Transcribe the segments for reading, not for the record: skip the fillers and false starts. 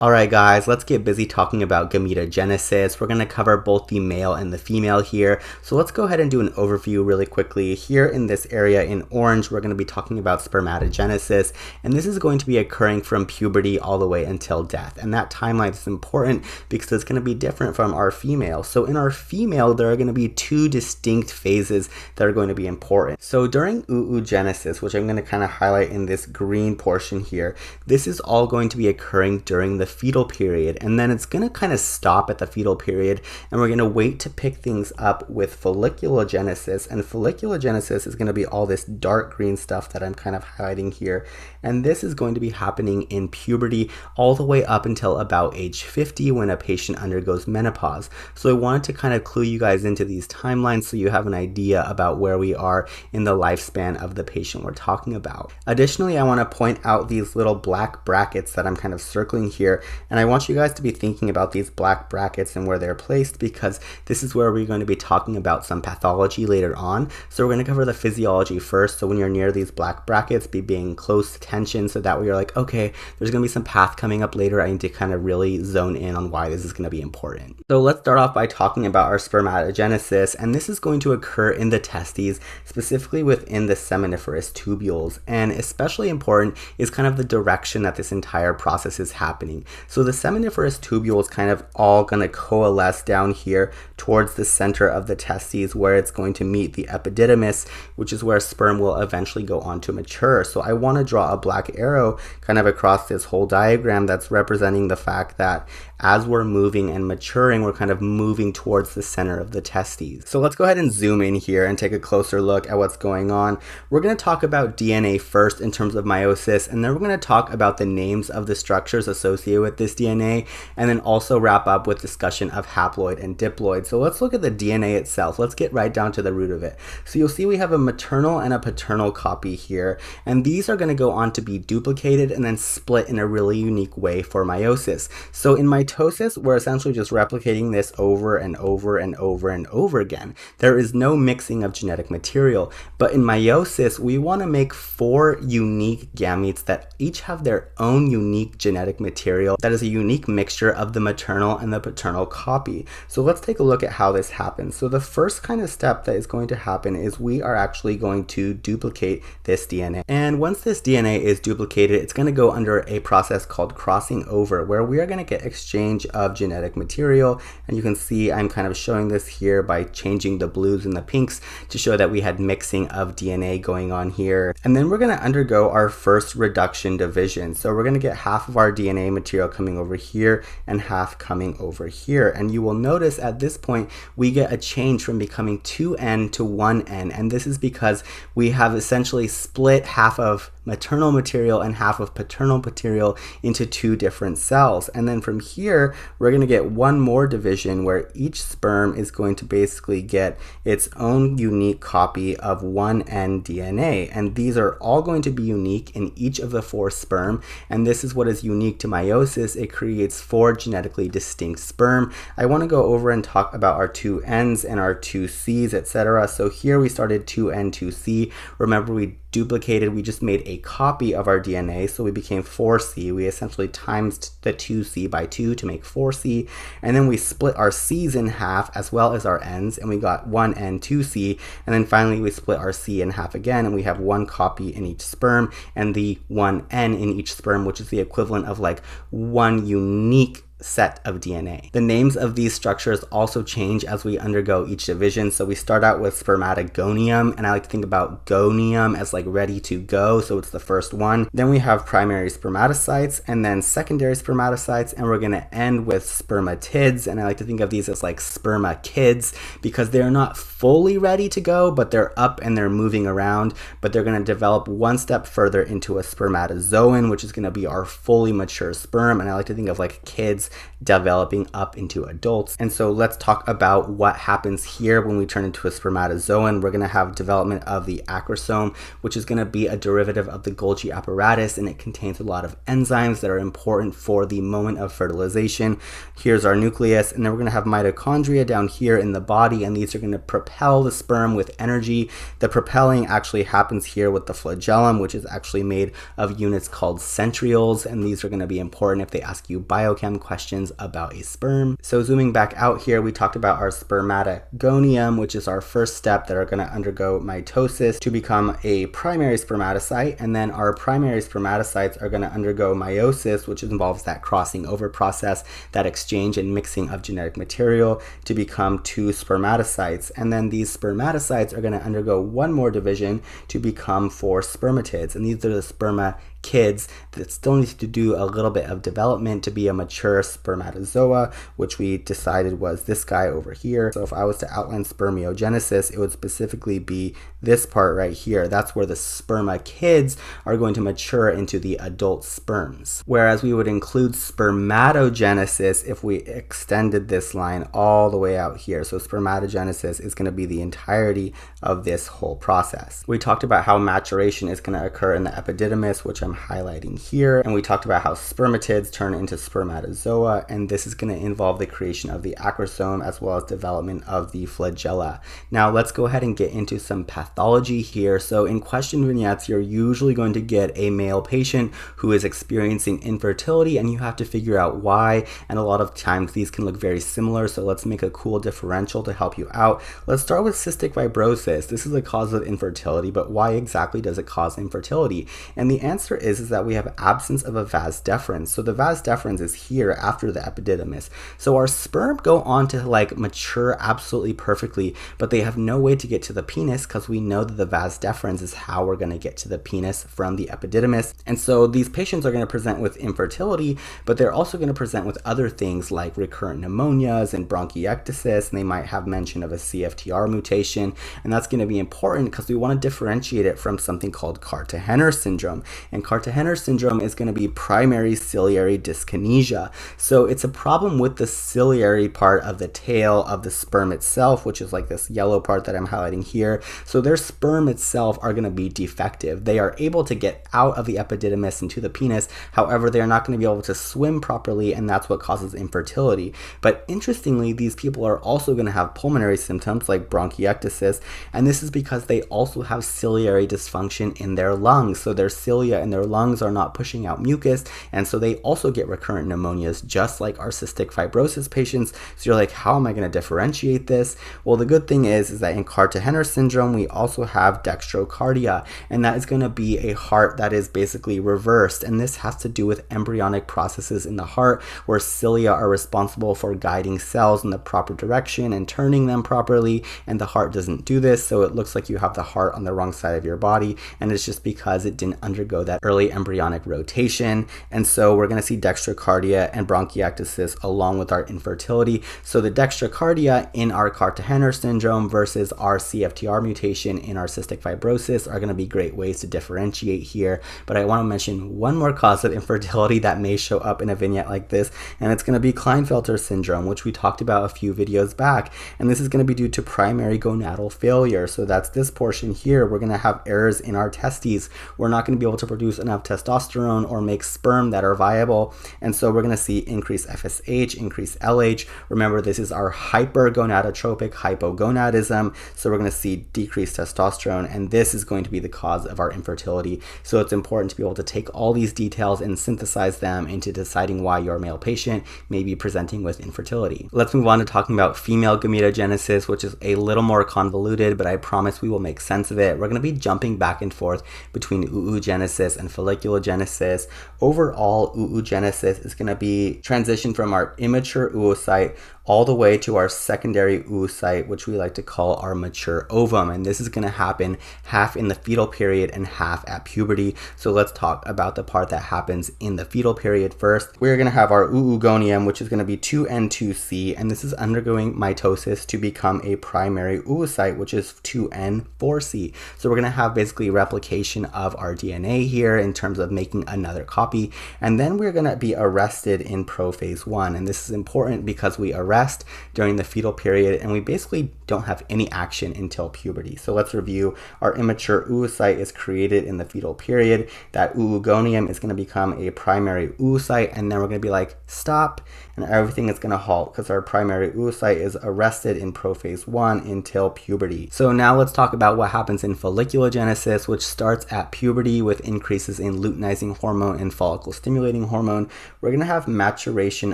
Alright guys, let's get busy talking about gametogenesis. We're going to cover both the male and the female here. So let's go ahead and do an overview really quickly. Here in this area in orange, we're going to be talking about spermatogenesis, and this is going to be occurring from puberty all the way until death. And that timeline is important because it's going to be different from our female. So in our female, there are going to be two distinct phases that are going to be important. So during oogenesis, which I'm going to kind of highlight in this green portion here, this is all going to be occurring during the fetal period, and then it's going to kind of stop at the fetal period, and we're going to wait to pick things up with folliculogenesis. And folliculogenesis is going to be all this dark green stuff that I'm kind of highlighting here, and this is going to be happening in puberty all the way up until about age 50 when a patient undergoes menopause. So I wanted to kind of clue you guys into these timelines so you have an idea about where we are in the lifespan of the patient we're talking about. Additionally, I want to point out these little black brackets that I'm kind of circling here, and I want you guys to be thinking about these black brackets and where they're placed, because this is where we're going to be talking about some pathology later on. So we're going to cover the physiology first. So when you're near these black brackets, be paying close attention so that way you're like, okay, there's going to be some path coming up later. I need to kind of really zone in on why this is going to be important. So let's start off by talking about our spermatogenesis, and this is going to occur in the testes, specifically within the seminiferous tubules. And especially important is kind of the direction that this entire process is happening. So the seminiferous tubule is kind of all going to coalesce down here towards the center of the testes, where it's going to meet the epididymis, which is where sperm will eventually go on to mature. So I want to draw a black arrow kind of across this whole diagram that's representing the fact that as we're moving and maturing, we're kind of moving towards the center of the testes. So let's go ahead and zoom in here and take a closer look at what's going on. We're going to talk about DNA first in terms of meiosis, and then we're going to talk about the names of the structures associated with this DNA, and then also wrap up with discussion of haploid and diploid. So let's look at the DNA itself. Let's get right down to the root of it. So you'll see we have a maternal and a paternal copy here, and these are going to go on to be duplicated and then split in a really unique way for meiosis. So in mitosis, we're essentially just replicating this over and over and over and over again. There is no mixing of genetic material, but in meiosis, we want to make 4 unique gametes that each have their own unique genetic material that is a unique mixture of the maternal and the paternal copy. So let's take a look at how this happens. So the first kind of step that is going to happen is we are actually going to duplicate this DNA. And once this DNA is duplicated, it's going to go under a process called crossing over, where we are going to get exchange of genetic material. And you can see I'm kind of showing this here by changing the blues and the pinks to show that we had mixing of DNA going on here. And then we're going to undergo our first reduction division. So we're going to get half of our DNA material coming over here and half coming over here. And you will notice at this point we get a change from becoming 2N to 1N, and this is because we have essentially split half of maternal material and half of paternal material into 2 different cells. And then from here we're going to get one more division where each sperm is going to basically get its own unique copy of 1N DNA, and these are all going to be unique in each of the 4 sperm, and this is what is unique to meiosis. It creates 4 genetically distinct sperm. I want to go over and talk about our 2 N's and our 2 C's, etc. So here we started 2N, 2C. Remember, we duplicated, we just made a copy of our DNA, so we became 4C. We essentially times the 2C by 2 to make 4C, and then we split our C's in half as well as our N's, and we got 1N, 2C, and then finally we split our C in half again, and we have 1 copy in each sperm and the 1N in each sperm, which is the equivalent of like 1 unique set of DNA. The names of these structures also change as we undergo each division. So we start out with spermatogonium, and I like to think about gonium as like ready to go, so it's the first one. Then we have primary spermatocytes and then secondary spermatocytes, and we're going to end with spermatids, and I like to think of these as like sperma kids because they're not fully ready to go, but they're up and they're moving around, but they're going to develop one step further into a spermatozoan, which is going to be our fully mature sperm, and I like to think of like kids developing up into adults. And so let's talk about what happens here when we turn into a spermatozoan. We're going to have development of the acrosome, which is going to be a derivative of the Golgi apparatus, and it contains a lot of enzymes that are important for the moment of fertilization. Here's our nucleus, and then we're going to have mitochondria down here in the body, and these are going to propel the sperm with energy. The propelling actually happens here with the flagellum, which is actually made of units called centrioles, and these are going to be important if they ask you biochem questions about a sperm. So zooming back out here, we talked about our spermatogonium, which is our first step that are going to undergo mitosis to become a primary spermatocyte, and then our primary spermatocytes are going to undergo meiosis, which involves that crossing over process, that exchange and mixing of genetic material to become two spermatocytes. And then these spermatocytes are going to undergo one more division to become 4 spermatids, and these are the spermakids that still need to do a little bit of development to be a mature spermatozoa, which we decided was this guy over here. So if I was to outline spermiogenesis, it would specifically be this part right here. That's where the spermakids are going to mature into the adult sperms. Whereas we would include spermatogenesis if we extended this line all the way out here. So spermatogenesis is going to be the entirety of this whole process. We talked about how maturation is going to occur in the epididymis, which I'm highlighting here, and we talked about how spermatids turn into spermatozoa, and this is going to involve the creation of the acrosome as well as development of the flagella. Now let's go ahead and get into some pathology here. So in question vignettes, you're usually going to get a male patient who is experiencing infertility, and you have to figure out why, and a lot of times these can look very similar, so let's make a cool differential to help you out. Let's start with cystic fibrosis. This is a cause of infertility, but why exactly does it cause infertility? And the answer is that we have absence of a vas deferens. So the vas deferens is here after the epididymis. So our sperm go on to like mature absolutely perfectly, but they have no way to get to the penis because we know that the vas deferens is how we're going to get to the penis from the epididymis. And so these patients are going to present with infertility, but they're also going to present with other things like recurrent pneumonias and bronchiectasis, and they might have mention of a CFTR mutation, and that's going to be important because we want to differentiate it from something called K.A.N syndrome. And K.A.N syndrome is going to be primary ciliary dyskinesia. So it's a problem with the ciliary part of the tail of the sperm itself, which is like this yellow part that I'm highlighting here. So their sperm itself are going to be defective. They are able to get out of the epididymis into the penis. However, they are not going to be able to swim properly, and that's what causes infertility. But interestingly, these people are also going to have pulmonary symptoms like bronchiectasis, and this is because they also have ciliary dysfunction in their lungs. So their cilia in their lungs are not pushing out mucus, and so they also get recurrent pneumonias just like our cystic fibrosis patients. So you're like, how am I going to differentiate this? Well, the good thing is that in K.A.N syndrome, we also have dextrocardia, and that is going to be a heart that is basically reversed, and this has to do with embryonic processes in the heart where cilia are responsible for guiding cells in the proper direction and turning them properly, and the heart doesn't do this, so it looks like you have the heart on the wrong side of your body, and it's just because it didn't undergo that early embryonic rotation. And so we're going to see dextrocardia and bronchiectasis along with our infertility. So the dextrocardia in our K.A.N syndrome versus our CFTR mutation in our cystic fibrosis are going to be great ways to differentiate here. But I want to mention one more cause of infertility that may show up in a vignette like this, and it's going to be Klinefelter syndrome, which we talked about a few videos back. And this is going to be due to primary gonadal failure. So that's this portion here. We're going to have errors in our testes. We're not going to be able to produce enough testosterone or make sperm that are viable. And so we're going to see increased FSH, increased LH. Remember, this is our hypergonadotropic hypogonadism. So we're going to see decreased testosterone, and this is going to be the cause of our infertility. So it's important to be able to take all these details and synthesize them into deciding why your male patient may be presenting with infertility. Let's move on to talking about female gametogenesis, which is a little more convoluted, but I promise we will make sense of it. We're going to be jumping back and forth between oogenesis and folliculogenesis. Overall, oogenesis is going to be transition from our immature oocyte all the way to our secondary oocyte, which we like to call our mature ovum. And this is going to happen half in the fetal period and half at puberty. So let's talk about the part that happens in the fetal period first. We're going to have our oogonium, which is going to be 2N2C, and this is undergoing mitosis to become a primary oocyte, which is 2N4C. So we're going to have basically replication of our DNA here in terms of making another copy. And then we're going to be arrested in prophase 1. And this is important because we arrest during the fetal period and we basically don't have any action until puberty. So let's review. Our immature oocyte is created in the fetal period. That oogonium is going to become a primary oocyte, and then we're going to be like, stop, and everything is going to halt because our primary oocyte is arrested in prophase 1 until puberty. So now let's talk about what happens in folliculogenesis, which starts at puberty with increases in luteinizing hormone and follicle stimulating hormone. We're going to have maturation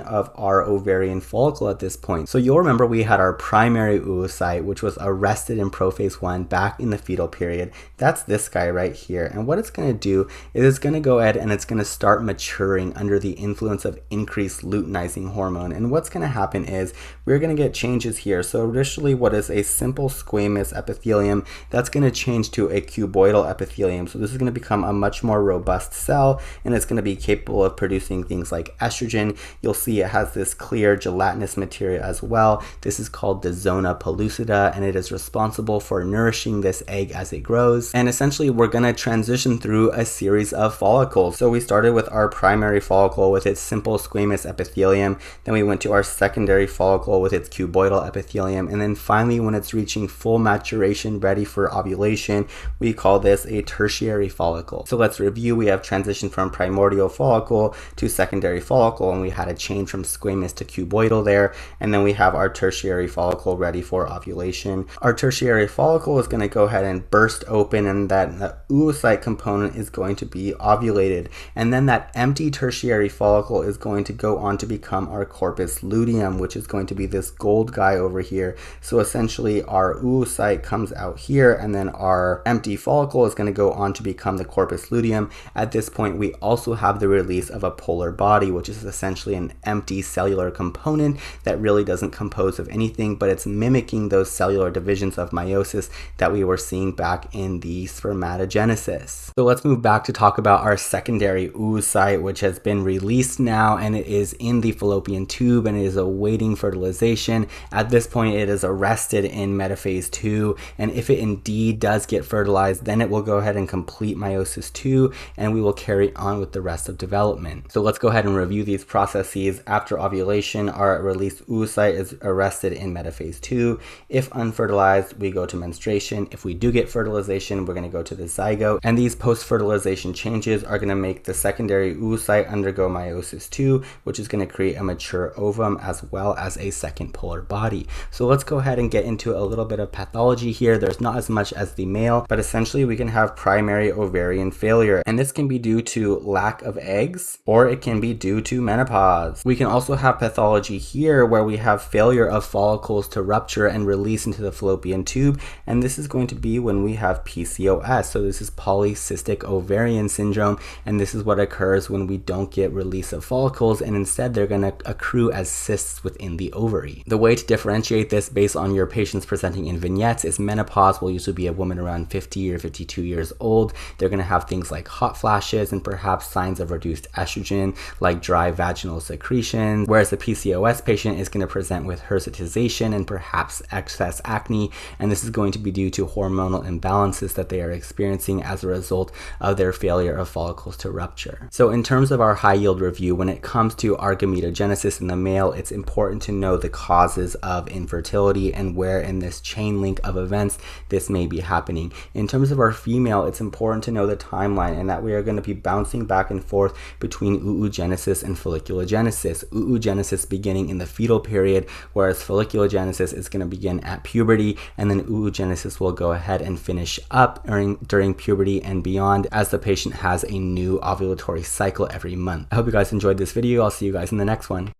of our ovarian follicle at this point. So you'll remember we had our primary oocyte, which was arrested in prophase 1 back in the fetal period. That's this guy right here. And what it's going to do is it's going to go ahead and it's going to start maturing under the influence of increased luteinizing hormone. And what's going to happen is we're going to get changes here. So initially, what is a simple squamous epithelium, that's going to change to a cuboidal epithelium. So this is going to become a much more robust cell, and it's going to be capable of producing things like estrogen. You'll see it has this clear gelatinous material as well. This is called the zona pellucida, and it is responsible for nourishing this egg as it grows. And essentially, we're going to transition through a series of follicles. So we started with our primary follicle with its simple squamous epithelium. Then we went to our secondary follicle with its cuboidal epithelium. And then finally, when it's reaching full maturation, ready for ovulation, we call this a tertiary follicle. So let's review. We have transitioned from primordial follicle to secondary follicle, and we had a change from squamous to cuboidal there. And then we have our tertiary follicle ready for ovulation. Our tertiary follicle is going to go ahead and burst open, and that oocyte component is going to be ovulated. And then that empty tertiary follicle is going to go on to become our corpus luteum, which is going to be this gold guy over here. So essentially our oocyte comes out here, and then our empty follicle is going to go on to become the corpus luteum. At this point, we also have the release of a polar body, which is essentially an empty cellular component that really doesn't compose of anything, but it's mimicking those cellular divisions of meiosis that we were seeing back in the spermatogenesis. So let's move back to talk about our secondary oocyte, which has been released now, and it is in the fallopian tube and it is awaiting fertilization. At this point, it is arrested in metaphase 2, and if it indeed does get fertilized, then it will go ahead and complete meiosis 2, and we will carry on with the rest of development. So let's go ahead and review these processes. After ovulation, our released oocyte is arrested in metaphase 2. If unfertilized, we go to menstruation. If we do get fertilization, we're going to go to the zygote, and these post-fertilization changes are going to make the secondary oocyte undergo meiosis 2, which is going to create a mature ovum as well as a second polar body. So let's go ahead and get into a little bit of pathology here. There's not as much as the male, but essentially we can have primary ovarian failure, and this can be due to lack of eggs, or it can be due to menopause. We can also have pathology here where we have failure of follicles to rupture and release into the fallopian tube, and this is going to be when we have PCOS. So this is polycystic ovarian syndrome, and this is what occurs when we don't get release of follicles, and instead they're going to accrue as cysts within the ovary. The way to differentiate this based on your patients presenting in vignettes is menopause will usually be a woman around 50 or 52 years old. They're going to have things like hot flashes and perhaps signs of reduced estrogen like dry vaginal secretion, whereas the PCOS patient is going to present with hirsutization and perhaps excess acne, and this is going to be due to hormonal imbalances that they are experiencing as a result of their failure of follicles to rupture. So in terms of our high yield review, when it comes to our gametogenesis in the male, it's important to know the causes of infertility and where in this chain link of events this may be happening. In terms of our female, it's important to know the timeline and that we are going to be bouncing back and forth between oogenesis and folliculogenesis. Oogenesis beginning in the fetal period, whereas folliculogenesis is going to begin at puberty, and then oogenesis will go ahead and finish up during puberty and beyond as the patient has a new ovulatory cycle every month. I hope you guys enjoyed this video. I'll see you guys in the next one.